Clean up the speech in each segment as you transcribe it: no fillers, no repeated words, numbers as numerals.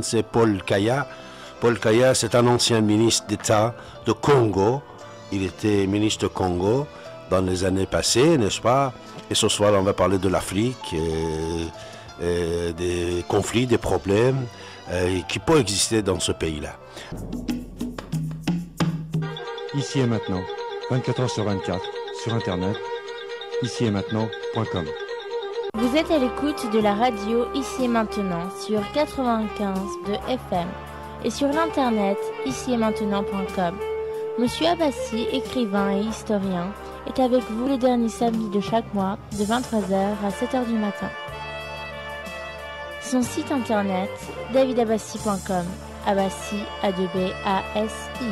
C'est Paul Kaya. Paul Kaya, c'est un ancien ministre d'État de Congo. Il était ministre de Congo dans les années passées, n'est-ce pas? Et ce soir, on va parler de l'Afrique, des conflits, des problèmes qui peuvent exister dans ce pays-là. Ici et maintenant, 24 heures sur 24, sur Internet, ici et maintenant.com. Vous êtes à l'écoute de la radio Ici et Maintenant sur 95 de FM et sur l'internet ici et maintenant.com. Monsieur Abbassi, écrivain et historien, est avec vous les derniers samedis de chaque mois de 23h à 7h du matin. Son site internet davidabbassi.com. Abbassi A2B-A-S-I.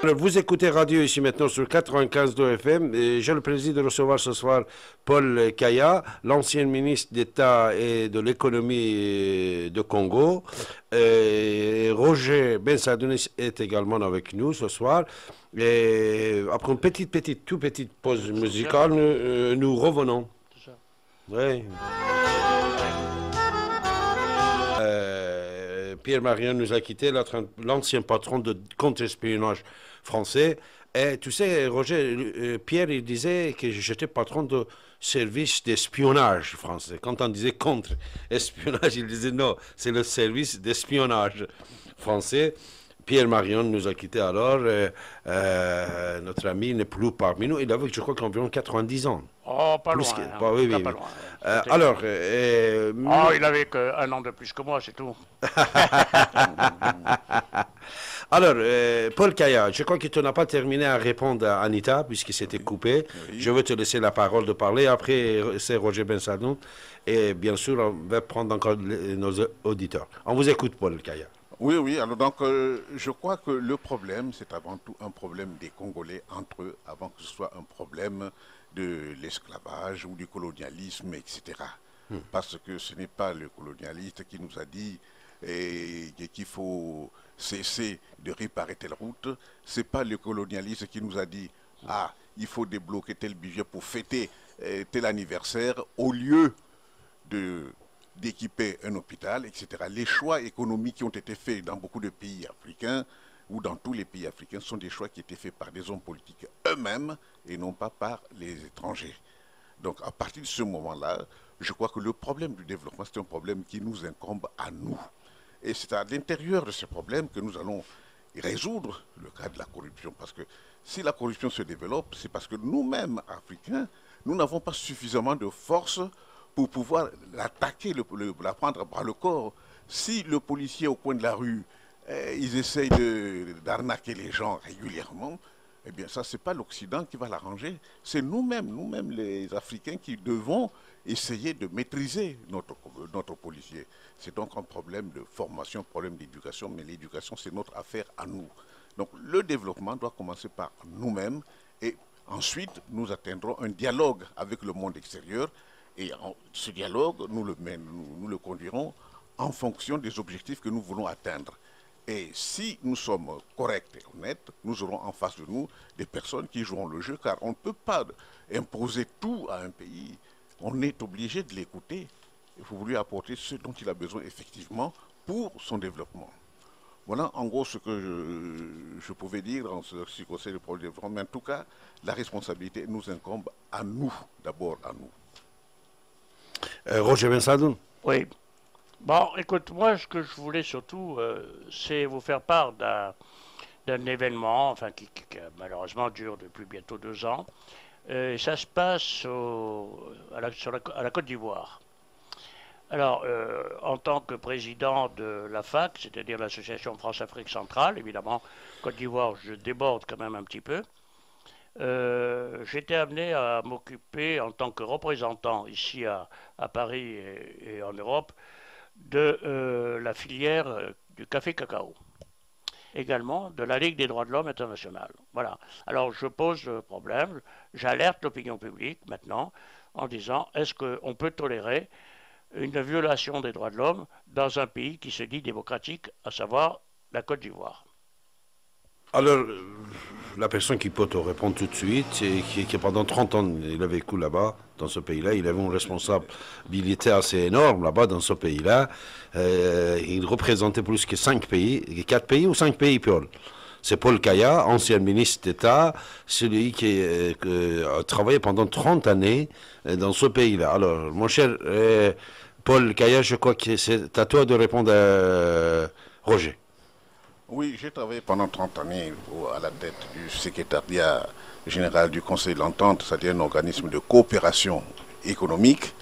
Vous écoutez Radio Ici Maintenant sur 95.2 FM et j'ai le plaisir de recevoir ce soir Paul Kaya, l'ancien ministre d'État et de l'économie de Congo. Roger Bensadounis est également avec nous ce soir. Et après une toute petite pause musicale, nous revenons. Oui. Pierre Marion nous a quitté, l'ancien patron de contre-espionnage français. Et tu sais, Roger, Pierre, il disait que j'étais patron de service d'espionnage français. Quand on disait contre-espionnage, il disait non, c'est le service d'espionnage français. Pierre Marion nous a quitté alors. Notre ami n'est plus parmi nous. Il avait, je crois, qu'environ 90 ans. Oh, pas loin. Oui, Pas loin. alors... il avait qu'un an de plus que moi, c'est tout. Alors, Paul Kaya, je crois que tu n'as pas terminé à répondre à Anita, puisqu'il s'était coupé. Oui. Je vais te laisser la parole de parler. Après, c'est Roger Bensadou. Et bien sûr, on va prendre encore nos auditeurs. On vous écoute, Paul Kaya. Oui. Alors donc, je crois que le problème, c'est avant tout un problème des Congolais entre eux, avant que ce soit un problème de l'esclavage ou du colonialisme, etc. Parce que ce n'est pas le colonialiste qui nous a dit qu'il faut cesser de réparer telle route. Ce n'est pas le colonialiste qui nous a dit il faut débloquer tel budget pour fêter tel anniversaire au lieu d'équiper un hôpital, etc. Les choix économiques qui ont été faits dans beaucoup de pays africains ou dans tous les pays africains sont des choix qui étaient faits par des hommes politiques eux-mêmes et non pas par les étrangers. Donc à partir de ce moment-là, je crois que le problème du développement, c'est un problème qui nous incombe à nous. Et c'est à l'intérieur de ce problème que nous allons résoudre le cas de la corruption. Parce que si la corruption se développe, c'est parce que nous-mêmes, Africains, nous n'avons pas suffisamment de force pour pouvoir l'attaquer, la prendre par le corps. Si le policier au coin de la rue, ils essayent d'arnaquer les gens régulièrement, eh bien ça, ce n'est pas l'Occident qui va l'arranger. C'est nous-mêmes les Africains qui devons essayer de maîtriser notre policier. C'est donc un problème de formation, un problème d'éducation, mais l'éducation, c'est notre affaire à nous. Donc le développement doit commencer par nous-mêmes et ensuite, nous atteindrons un dialogue avec le monde extérieur. Et ce dialogue, nous le conduirons en fonction des objectifs que nous voulons atteindre. Et si nous sommes corrects et honnêtes, nous aurons en face de nous des personnes qui joueront le jeu, car on ne peut pas imposer tout à un pays. On est obligé de l'écouter. Il faut lui apporter ce dont il a besoin effectivement pour son développement. Voilà en gros ce que je pouvais dire en ce qui concerne le problème de développement. Mais en tout cas, la responsabilité nous incombe à nous, d'abord à nous. Roger Bensadou. Oui. Bon, écoute, moi, ce que je voulais surtout, c'est vous faire part d'un événement, enfin, qui malheureusement dure depuis bientôt 2 ans. Ça se passe à la Côte d'Ivoire. Alors, en tant que président de la FAC, c'est-à-dire l'Association France-Afrique centrale, évidemment, Côte d'Ivoire, je déborde quand même un petit peu. J'étais amené à m'occuper en tant que représentant ici à Paris et en Europe de la filière du café-cacao. Également de la Ligue des droits de l'homme internationale. Voilà. Alors je pose le problème, j'alerte l'opinion publique maintenant en disant est-ce qu'on peut tolérer une violation des droits de l'homme dans un pays qui se dit démocratique, à savoir la Côte d'Ivoire. Alors, la personne qui peut te répondre tout de suite, et qui pendant 30 ans, il a vécu là-bas, dans ce pays-là. Il avait une responsabilité assez énorme là-bas, dans ce pays-là. Il représentait plus que 5 pays, 4 pays ou 5 pays, Paul. C'est Paul Kaya, ancien ministre d'État, celui qui a travaillé pendant 30 années dans ce pays-là. Alors, mon cher Paul Kaya, je crois que c'est à toi de répondre à Roger. Oui, j'ai travaillé pendant 30 années à la tête du secrétariat général du Conseil de l'Entente, c'est-à-dire un organisme de coopération économique.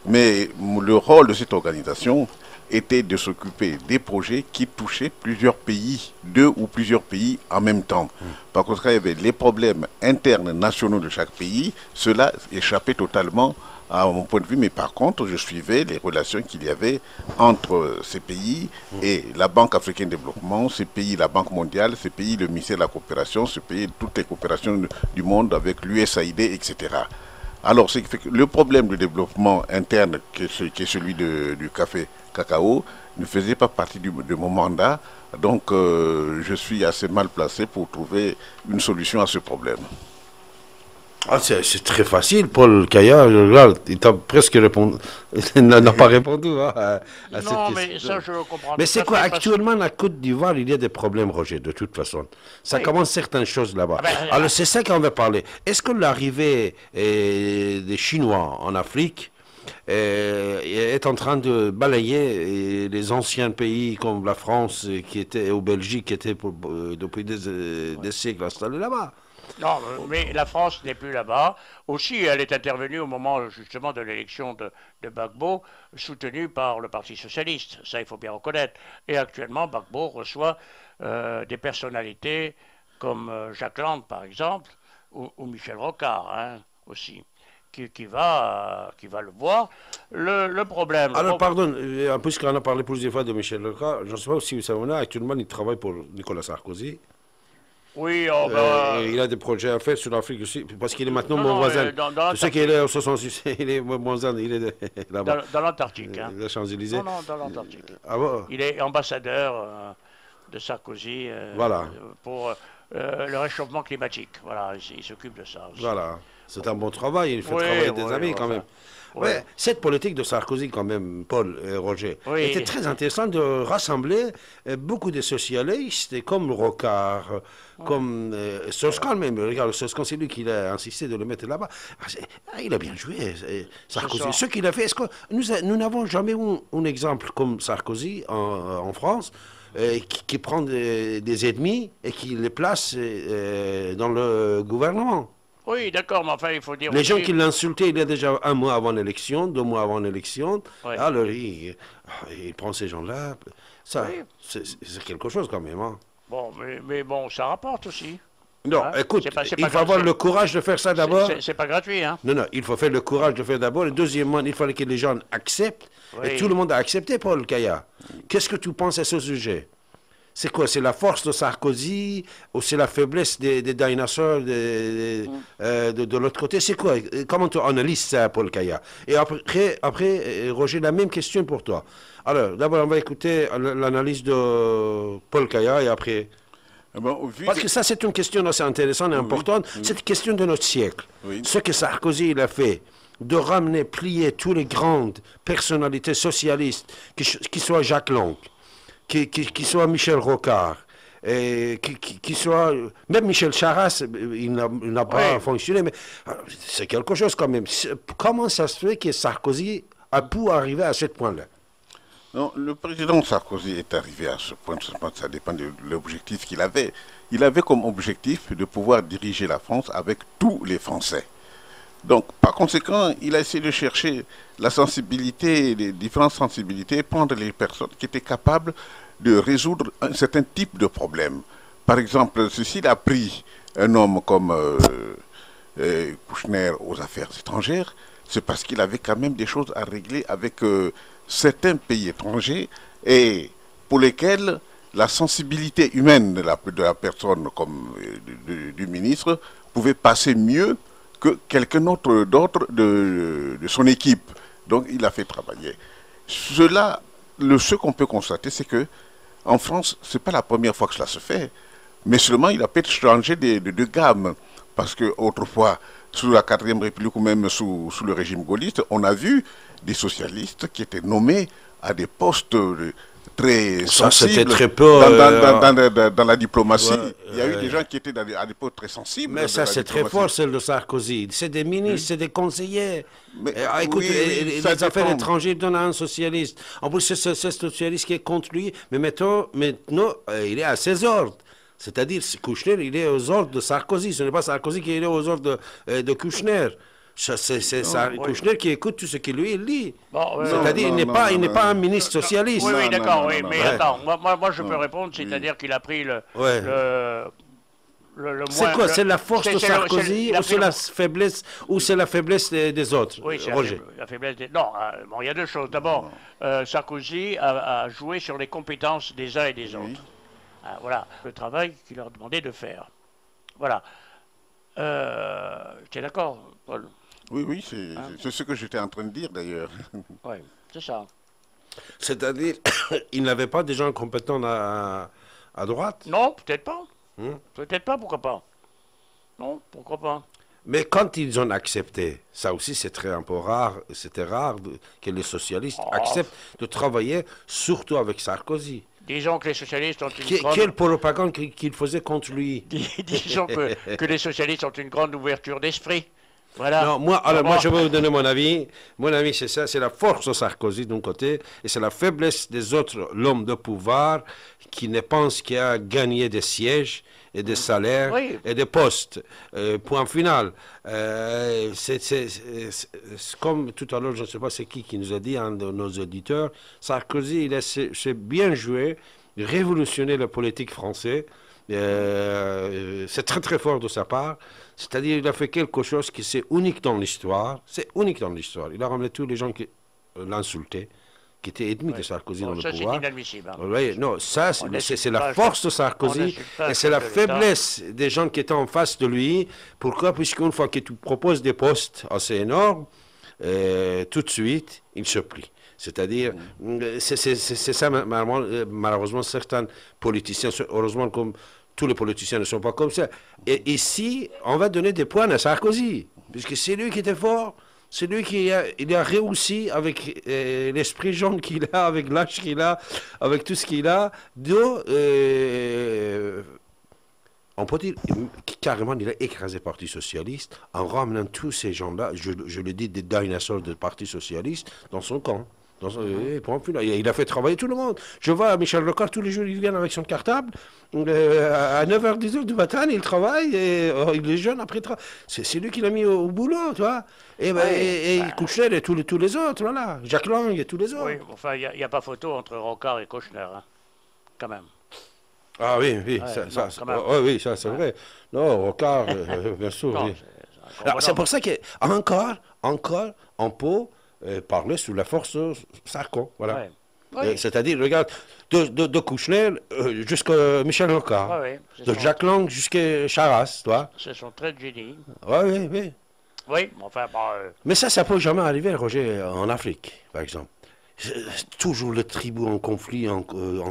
Mais le rôle de cette organisation était de s'occuper des projets qui touchaient plusieurs pays, 2 ou plusieurs pays en même temps. Par contre, quand il y avait les problèmes internes nationaux de chaque pays, cela échappait totalement à mon point de vue, mais par contre, je suivais les relations qu'il y avait entre ces pays et la Banque africaine de développement, ces pays, la Banque mondiale, ces pays, le ministère de la coopération, ces pays, toutes les coopérations du monde avec l'USAID, etc. Alors, c'est que le problème de développement interne, qui est celui du café cacao, ne faisait pas partie de mon mandat. Donc, je suis assez mal placé pour trouver une solution à ce problème. Ah, c'est très facile, Paul Kaya. Regarde, il t'a presque répondu. Il n'a pas répondu à cette Non, question. mais ça, je comprends. Mais tout c'est à quoi, fait, parce que- actuellement, la Côte d'Ivoire, il y a des problèmes, Roger, de toute façon. Ça Oui. commence certaines choses là-bas. Ah ben, Alors, c'est ça qu'on va parler. Est-ce que l'arrivée des Chinois en Afrique est en train de balayer les anciens pays comme la France qui était, ou Belgique qui étaient depuis des siècles installés là-bas? Non, mais la France n'est plus là-bas. Aussi, elle est intervenue au moment justement de l'élection de Gbagbo, soutenue par le Parti socialiste. Ça, il faut bien reconnaître. Et actuellement, Gbagbo reçoit des personnalités comme Jacques Lang, par exemple, ou Michel Rocard, hein, aussi, qui va le voir. Le problème... Alors, pardon, puisqu'on a parlé plusieurs fois de Michel Rocard, je ne sais pas si vous savez, actuellement, il travaille pour Nicolas Sarkozy. Oui, oh, ben, Il a des projets à faire sur l'Afrique aussi, parce qu'il est maintenant Non, mon non, voisin. dans Tu sais qu'il est au 66, il est mon voisin, il est là-bas. dans l'Antarctique. Hein. Les Champs-Élysées. Non, non, dans l'Antarctique. Ah bon? Il est ambassadeur de Sarkozy Voilà. pour le réchauffement climatique. Voilà, il s'occupe de ça aussi. Voilà. C'est un bon travail, il fait Oui, travailler des oui, amis quand enfin, même. oui. Ouais, cette politique de Sarkozy, quand même, Paul et Roger, Oui. était très intéressant de rassembler beaucoup de socialistes, comme Rocard, comme Strauss-Kahn même. Regarde, Strauss-Kahn, c'est lui qui a insisté de le mettre là-bas. Il a bien joué, Sarkozy. ça. Ce qu'il a fait, est-ce que nous n'avons jamais eu un exemple comme Sarkozy en France qui prend des ennemis et qui les place dans le gouvernement? Oui, d'accord, mais enfin, il faut dire Les aussi... gens qui l'insultaient, il y a déjà 1 mois avant l'élection, 2 mois avant l'élection. Ouais. Alors, il prend ces gens-là. Ça, Oui. c'est quelque chose quand même. Hein. Bon, mais bon, ça rapporte aussi. Non, Hein, écoute, c'est pas il faut grave, avoir c'est- le courage de faire ça d'abord. C'est pas gratuit, hein. Non, il faut faire le courage de faire d'abord. Et deuxièmement, il fallait que les gens acceptent. Oui. Et tout le monde a accepté, Paul Kaya. Qu'est-ce que tu penses à ce sujet? C'est quoi? C'est la force de Sarkozy ou c'est la faiblesse des dinosaures de l'autre côté? C'est quoi? Comment tu analyses ça, Paul Kaya? Et après, Roger, la même question pour toi. Alors, d'abord, on va écouter l'analyse de Paul Kaya et après... Parce que ça, c'est une question assez intéressante et importante. C'est une question de notre siècle. Oui. Ce que Sarkozy il a fait, de ramener, plier toutes les grandes personnalités socialistes, qui soient Jacques Lang, qui soit Michel Rocard, et qui soit... Même Michel Charasse, il n'a pas Oui. fonctionné, mais c'est quelque chose quand même. Comment ça se fait que Sarkozy a pu arriver à ce point-là? Non, le président Sarkozy est arrivé à ce point, ça dépend de l'objectif qu'il avait. Il avait comme objectif de pouvoir diriger la France avec tous les Français. Donc, par conséquent, il a essayé de chercher la sensibilité, les différentes sensibilités, prendre les personnes qui étaient capables de résoudre un certain type de problème. Par exemple, s'il a pris un homme comme Kouchner aux affaires étrangères, c'est parce qu'il avait quand même des choses à régler avec certains pays étrangers et pour lesquels la sensibilité humaine de la personne comme du ministre pouvait passer mieux que quelqu'un d'autre de son équipe. Donc il a fait travailler. Ce qu'on peut constater, c'est que en France, ce n'est pas la première fois que cela se fait, mais seulement il a peut-être changé de gamme. Parce que autrefois, sous la 4e République ou même sous le régime gaulliste, on a vu des socialistes qui étaient nommés à des postes très sensibles très peu, dans la diplomatie. Ouais, il y a eu des gens qui étaient à des postes très sensibles. Mais ça, c'est très fort, celle de Sarkozy. C'est des ministres, c'est des conseillers. Mais, Écoute, oui, les affaires étrangères donnent à un socialiste. En plus, c'est ce socialiste qui est contre lui. Mais maintenant il est à ses ordres. C'est-à-dire, Kouchner, il est aux ordres de Sarkozy. Ce n'est pas Sarkozy qui est aux ordres de Kouchner. C'est Kouchner qui écoute tout ce qu'il lui dit. Bon, c'est-à-dire, il n'est pas un ministre socialiste. Oui, d'accord, mais Ouais. attends, moi je peux répondre, c'est-à-dire qu'il a pris le C'est quoi? C'est la force de Sarkozy ou c'est la faiblesse des autres? Oui, c'est Roger. la faiblesse des... Non, bon, il y a deux choses. D'abord, Sarkozy a joué sur les compétences des uns et des autres. Voilà, le travail qu'il leur demandait de faire. Voilà. Tu es d'accord, Paul? Oui, c'est ce que j'étais en train de dire d'ailleurs. Oui, c'est ça. C'est-à-dire, il n'avait pas des gens compétents à droite? Non, peut-être pas. Peut-être pas, pourquoi pas? Non, pourquoi pas? Mais quand ils ont accepté, ça aussi c'est très un peu rare, c'était rare que les socialistes acceptent de travailler surtout avec Sarkozy. Disons que les socialistes ont une grande... Quelle propagande qu'il faisait contre lui. Disons que les socialistes ont une grande ouverture d'esprit. Voilà. Non, moi, je vais vous donner mon avis. Mon avis, c'est ça. C'est la force de Sarkozy d'un côté et c'est la faiblesse des autres, l'homme de pouvoir, qui ne pense qu'à gagner des sièges et des salaires et des postes. Point final. C'est comme tout à l'heure, je ne sais pas c'est qui nous a dit, un de nos auditeurs, Sarkozy, il s'est bien joué, révolutionner la politique française. C'est très très fort de sa part. C'est-à-dire il a fait quelque chose qui c'est unique dans l'histoire. C'est unique dans l'histoire. Il a ramené tous les gens qui l'insultaient, qui étaient ennemis de Sarkozy dans le pouvoir. C'est inadmissible. Hein. Oui, non, ça c'est la force de Sarkozy et c'est la faiblesse des gens qui étaient en face de lui. Pourquoi? Puisqu'une fois que tu proposes des postes assez énormes, tout de suite, il se plie. C'est-à-dire, c'est ça, malheureusement, certains politiciens, heureusement, comme tous les politiciens ne sont pas comme ça. Et ici, on va donner des points à Sarkozy, puisque c'est lui qui était fort, c'est lui qui a réussi avec l'esprit jaune qu'il a, avec l'âge qu'il a, avec tout ce qu'il a, on peut dire carrément, il a écrasé le Parti Socialiste en ramenant tous ces gens-là, je le dis, des dinosaures du Parti Socialiste, dans son camp. Il a fait travailler tout le monde. Je vois Michel Rocard, tous les jours, il vient avec son cartable. À 9h, 10h du matin, il travaille. Et, il est jeune après. C'est lui qui l'a mis au boulot, tu vois. Et Kouchner et tous les autres, voilà. Jacques Lang et tous les autres. Oui, enfin, il n'y a pas photo entre Rocard et Kouchner, hein, quand même. Ah oui, Ouais, ça c'est vrai. Non, Rocard, bien sûr. Non, oui. C'est pour ça qu'encore, on peut parler sous la force de Sarko. Voilà. Ouais. C'est-à-dire, regarde, de Kouchner jusqu'à Michel Rocard, de Jacques Lang jusqu'à Charras, toi. Ce sont très de génie. Oui. Oui, enfin, Mais ça ne peut jamais arriver, Roger, en Afrique, par exemple. Toujours les tribus en conflit, en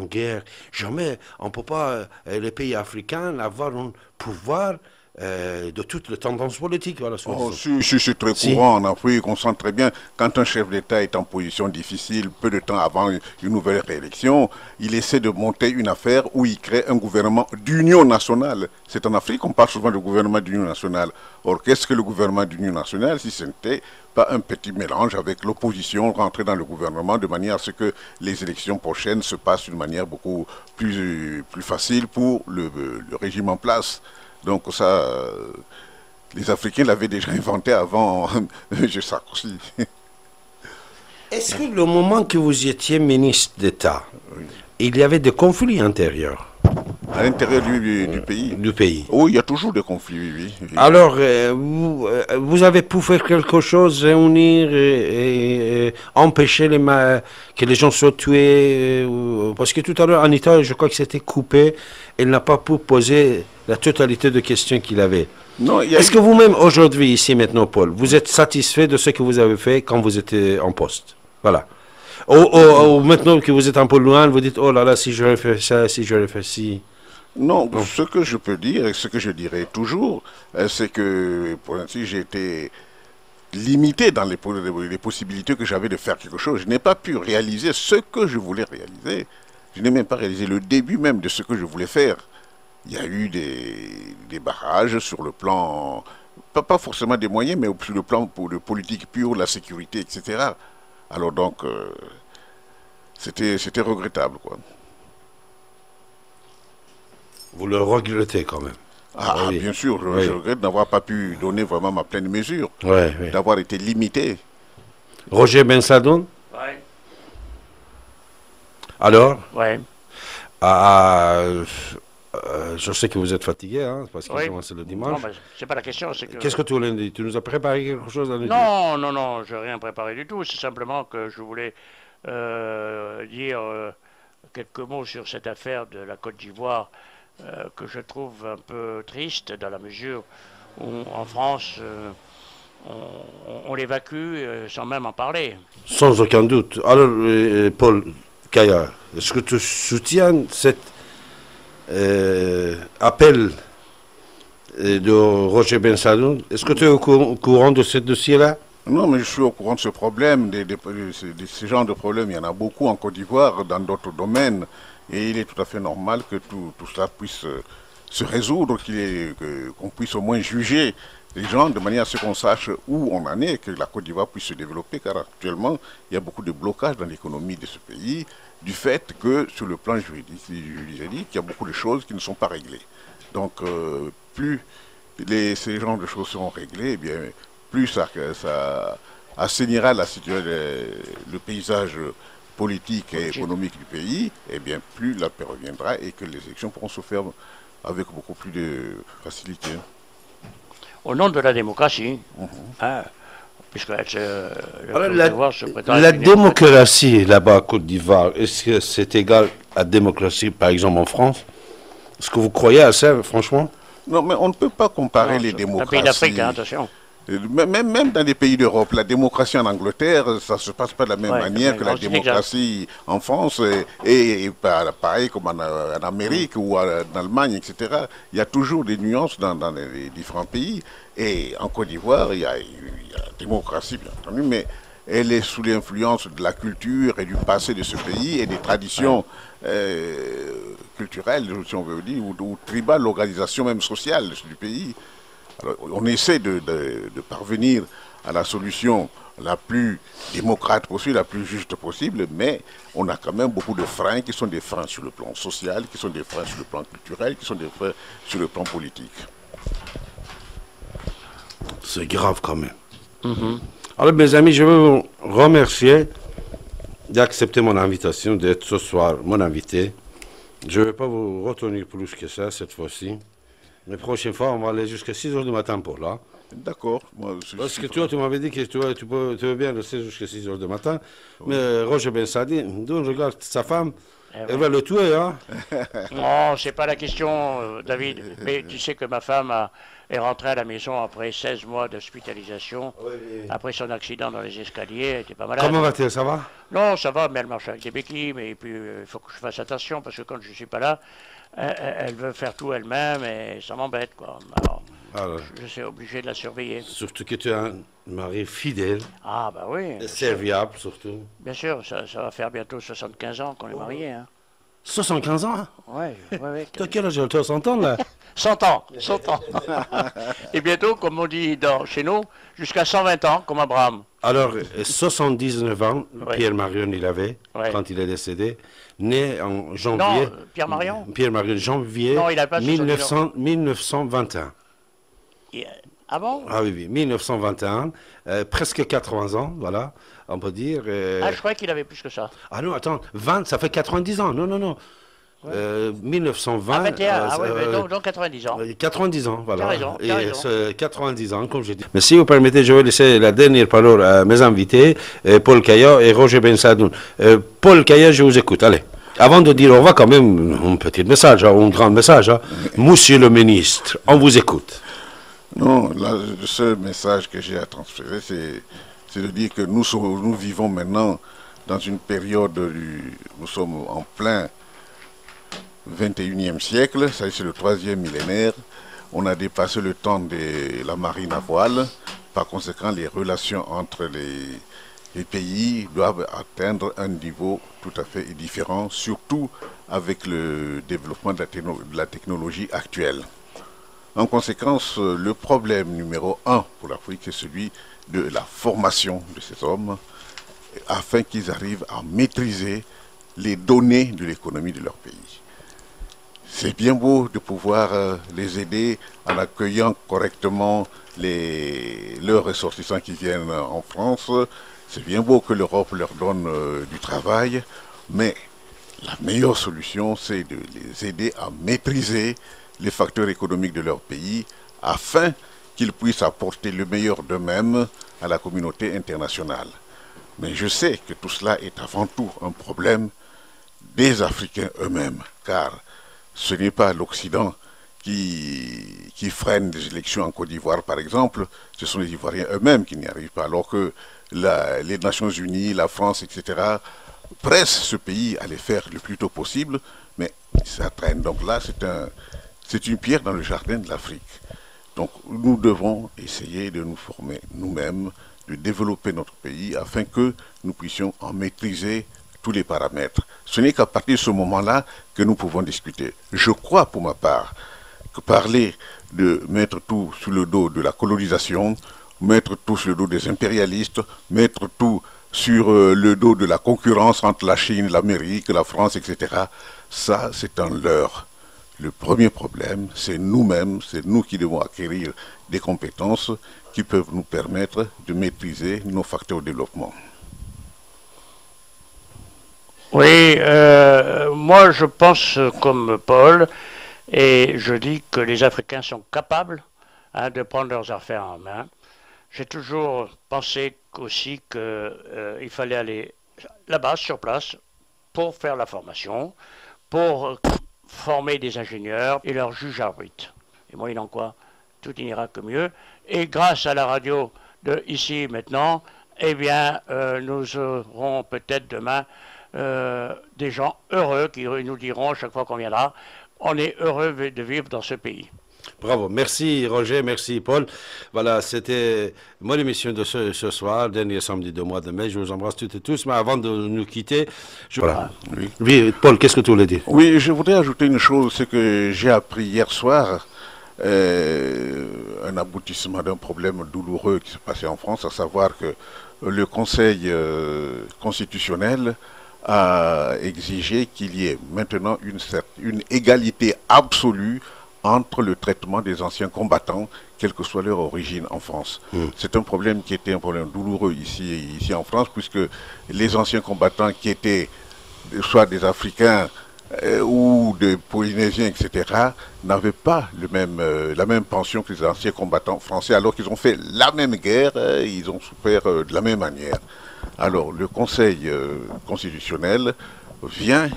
guerre. Jamais, on ne peut pas, les pays africains, avoir un pouvoir de toutes les tendances politiques. Voilà, c'est très courant en Afrique. On sent très bien, quand un chef d'État est en position difficile, peu de temps avant une nouvelle réélection, il essaie de monter une affaire où il crée un gouvernement d'union nationale. C'est en Afrique qu'on parle souvent de gouvernement d'union nationale. Or, qu'est-ce que le gouvernement d'union nationale si ce n'était pas un petit mélange avec l'opposition rentrée dans le gouvernement de manière à ce que les élections prochaines se passent d'une manière beaucoup plus facile pour le régime en place. Donc ça, les Africains l'avaient déjà inventé avant Sarkozy. Est-ce que le moment que vous étiez ministre d'État, il y avait des conflits intérieurs? À l'intérieur du pays? Du pays. Oui, il y a toujours des conflits, oui. Alors, vous avez pu faire quelque chose, réunir et empêcher que les gens soient tués? Parce que tout à l'heure, Anita, je crois que c'était coupé. Elle n'a pas pu poser la totalité de questions qu'il avait. Est-ce que vous-même, aujourd'hui, ici, maintenant, Paul, vous êtes satisfait de ce que vous avez fait quand vous étiez en poste? Voilà. Ou maintenant que vous êtes un peu loin, vous dites, oh là là, si j'aurais fait ça, si j'aurais fait ci. Non, Non. ce que je peux dire et ce que je dirais toujours, c'est que pour ainsi j'ai été limité dans les possibilités que j'avais de faire quelque chose. Je n'ai pas pu réaliser ce que je voulais réaliser. Je n'ai même pas réalisé le début même de ce que je voulais faire. Il y a eu des barrages sur le plan, pas forcément des moyens, mais sur le plan de politique pure, la sécurité, etc. Alors donc, c'était regrettable, quoi. Vous le regrettez quand même. Ah, Oui. bien sûr, Oui. je regrette d'avoir pas pu donner vraiment ma pleine mesure, Ouais, oui. d'avoir été limité. Roger Ben Sadoun, Ouais. alors Ouais. ah, je sais que vous êtes fatigué, hein, parce que Oui. c'est le Non, dimanche. mais c'est pas la question, c'est que... Qu'est-ce que tu voulais dire? Tu nous as préparé quelque chose à nous dire? Non, non, non, je n'ai rien préparé du tout. C'est simplement que je voulais dire quelques mots sur cette affaire de la Côte d'Ivoire que je trouve un peu triste dans la mesure où en France on l'évacue sans même en parler. Sans aucun doute. Alors, Paul Caillard, est-ce que tu soutiens cet appel de Roger Ben Sadoun? Est-ce que tu es au courant de ce dossier-là? Non, mais je suis au courant de ce problème, de ce genre de problèmes. Il y en a beaucoup en Côte d'Ivoire, dans d'autres domaines. Et il est tout à fait normal que tout cela puisse se résoudre, qu'on puisse au moins juger les gens de manière à ce qu'on sache où on en est, que la Côte d'Ivoire puisse se développer, car actuellement, il y a beaucoup de blocages dans l'économie de ce pays, du fait que sur le plan juridique, il y a beaucoup de choses qui ne sont pas réglées. Donc, plus ces genres de choses seront réglées, eh bien, plus ça assainira le paysage politique et économique du pays, et bien plus la paix reviendra et que les élections pourront se faire avec beaucoup plus de facilité. Au nom de la démocratie, hein, puisque la Alors, Côte d'Ivoire se prétend la être une démocratie là-bas en Côte d'Ivoire, est-ce que c'est égal à la démocratie, par exemple, en France? Est-ce que vous croyez à ça, franchement? Non, mais on ne peut pas comparer Non, les c'est un démocraties. pays d'Afrique, hein, attention. Même dans les pays d'Europe, la démocratie en Angleterre, ça ne se passe pas de la même Ouais, manière mais que la non, c'est démocratie en France et pareil comme en Amérique ou en Allemagne, etc. Il y a toujours des nuances dans les différents pays. Et en Côte d'Ivoire, il y a la démocratie, bien entendu, mais elle est sous l'influence de la culture et du passé de ce pays et des traditions culturelles, si on veut dire, ou tribales, l'organisation même sociale du pays. Alors, on essaie de parvenir à la solution la plus démocrate possible, la plus juste possible, mais on a quand même beaucoup de freins qui sont des freins sur le plan social, qui sont des freins sur le plan culturel, qui sont des freins sur le plan politique. C'est grave quand même. Alors, mes amis, je veux vous remercier d'accepter mon invitation, d'être ce soir mon invité. Je ne vais pas vous retenir plus que ça cette fois-ci. Mais prochaine fois, on va aller jusqu'à 6 heures du matin pour là. D'accord. Parce que toi, tu m'avais dit que tu veux bien rester jusqu'à 6 heures du matin. Mais Roger Ben Sadoun, regarde sa femme, elle va le tuer, hein? Non, c'est pas la question, David. Mais tu sais que ma femme est rentrée à la maison après 16 mois d'hospitalisation. Après son accident dans les escaliers, elle était pas malade. Comment va-t-elle, ça va? Non, ça va, mais elle marche avec des béquilles. Mais puis, il faut que je fasse attention parce que quand je suis pas là, elle veut faire tout elle-même et ça m'embête, quoi. Alors, je suis obligé de la surveiller. Surtout que tu es un mari fidèle. Ah, bah oui. Et serviable, surtout. Bien sûr, ça va faire bientôt 75 ans qu'on est mariés. Hein. 75 ans, hein? Ouais. T'as quel âge? Tu as 100 ans, là? 100 ans. Et bientôt, comme on dit chez nous, jusqu'à 120 ans, comme Abraham. Alors, 79 ans, Ouais. Pierre Marion, il avait, Ouais. quand il est décédé, né en janvier. Non, Pierre Marion. Pierre Marion, janvier Non, il a pas 1921. Ah bon? Ah oui, 1921, presque 80 ans, voilà, on peut dire. Ah, je croyais qu'il avait plus que ça. Ah non, attends, 20, ça fait 90 ans, non. 1920. Ah, 21, ah oui, donc 90 ans. 90 ans, voilà. T'as raison. Et 90 ans, comme je dis. Mais si vous permettez, je vais laisser la dernière parole à mes invités, Paul Caillard et Roger Ben Sadoun. Paul Caillard, je vous écoute, allez. Avant de dire au revoir, quand même, un petit message, un grand message. Hein. Monsieur le ministre, on vous écoute. Non, le seul message que j'ai à transférer, c'est de dire que nous vivons maintenant dans une période, nous sommes en plein XXIe siècle, ça c'est le 3e millénaire. On a dépassé le temps de la marine à voile. Par conséquent, les relations entre les pays doivent atteindre un niveau tout à fait différent, surtout avec le développement de la technologie actuelle. En conséquence, le problème numéro 1 pour l'Afrique est celui de la formation de ces hommes afin qu'ils arrivent à maîtriser les données de l'économie de leur pays. C'est bien beau de pouvoir les aider en accueillant correctement leurs ressortissants qui viennent en France. C'est bien beau que l'Europe leur donne du travail, mais la meilleure solution, c'est de les aider à maîtriser les facteurs économiques de leur pays afin qu'ils puissent apporter le meilleur d'eux-mêmes à la communauté internationale. Mais je sais que tout cela est avant tout un problème des Africains eux-mêmes, car ce n'est pas l'Occident qui freine des élections en Côte d'Ivoire, par exemple, ce sont les Ivoiriens eux-mêmes qui n'y arrivent pas, alors que les Nations Unies, la France, etc., pressent ce pays à les faire le plus tôt possible, mais ça traîne. Donc là, c'est une pierre dans le jardin de l'Afrique. Donc nous devons essayer de nous former nous-mêmes, de développer notre pays afin que nous puissions en maîtriser tous les paramètres. Ce n'est qu'à partir de ce moment-là que nous pouvons discuter. Je crois pour ma part que parler de mettre tout sous le dos de la colonisation, mettre tout sur le dos des impérialistes, mettre tout sur le dos de la concurrence entre la Chine, l'Amérique, la France, etc., ça c'est un leurre. Le premier problème, c'est nous-mêmes, c'est nous qui devons acquérir des compétences qui peuvent nous permettre de maîtriser nos facteurs de développement. Oui, moi je pense comme Paul, et je dis que les Africains sont capables de prendre leurs affaires en main. J'ai toujours pensé aussi qu'il fallait aller là-bas, sur place, pour faire la formation, pour former des ingénieurs et leurs juges arbitres. Et moyennant quoi, tout n'ira que mieux. Et grâce à la radio de Ici Maintenant, eh bien, nous aurons peut-être demain des gens heureux qui nous diront chaque fois qu'on viendra, on est heureux de vivre dans ce pays. Bravo, merci Roger, merci Paul. Voilà, c'était mon émission de ce soir, dernier samedi du mois de mai. Je vous embrasse toutes et tous, mais avant de nous quitter, voilà. Oui, Paul, qu'est-ce que tu voulais dire? Oui, je voudrais ajouter une chose, c'est que j'ai appris hier soir un aboutissement d'un problème douloureux qui se passait en France, à savoir que le Conseil constitutionnel a exigé qu'il y ait maintenant une égalité absolue entre le traitement des anciens combattants, quelle que soit leur origine en France. C'est un problème qui était un problème douloureux ici en France, puisque les anciens combattants qui étaient soit des Africains ou des Polynésiens, etc., n'avaient pas la même pension que les anciens combattants français, alors qu'ils ont fait la même guerre, ils ont souffert de la même manière. Alors, le Conseil constitutionnel vient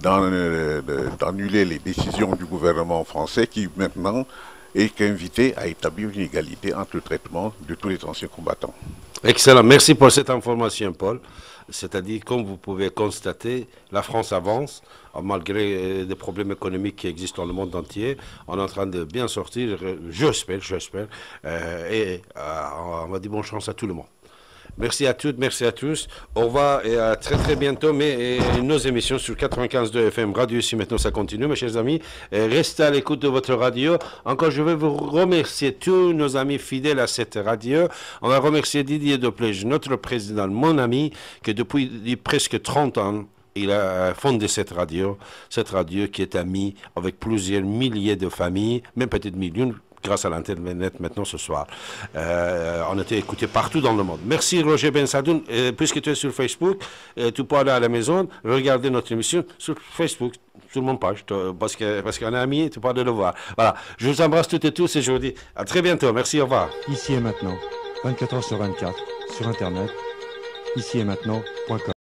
d'annuler les décisions du gouvernement français qui maintenant est invité à établir une égalité entre le traitement de tous les anciens combattants. Excellent, merci pour cette information Paul. C'est-à-dire, comme vous pouvez constater, la France avance, malgré des problèmes économiques qui existent dans le monde entier. On est en train de bien sortir, j'espère, et on va dire bonne chance à tout le monde. Merci à toutes, merci à tous. Au revoir et à très très bientôt. Mais nos émissions sur 95.2 FM Radio Ici Maintenant, ça continue, mes chers amis. Restez à l'écoute de votre radio. Encore, je vais vous remercier tous nos amis fidèles à cette radio. On va remercier Didier Deplège, notre président, mon ami, que depuis presque 30 ans, il a fondé cette radio qui est amie avec plusieurs milliers de familles, même peut-être millions, grâce à l'Internet maintenant ce soir. On a été écoutés partout dans le monde. Merci Roger Ben Sadoun. Puisque tu es sur Facebook, tu peux aller à la maison, regarder notre émission sur Facebook, sur mon page, parce qu'on est amis, tu peux aller le voir. Voilà. Je vous embrasse toutes et tous et je vous dis à très bientôt. Merci, au revoir. Ici et maintenant, 24h sur 24, sur Internet, ici et maintenant.com.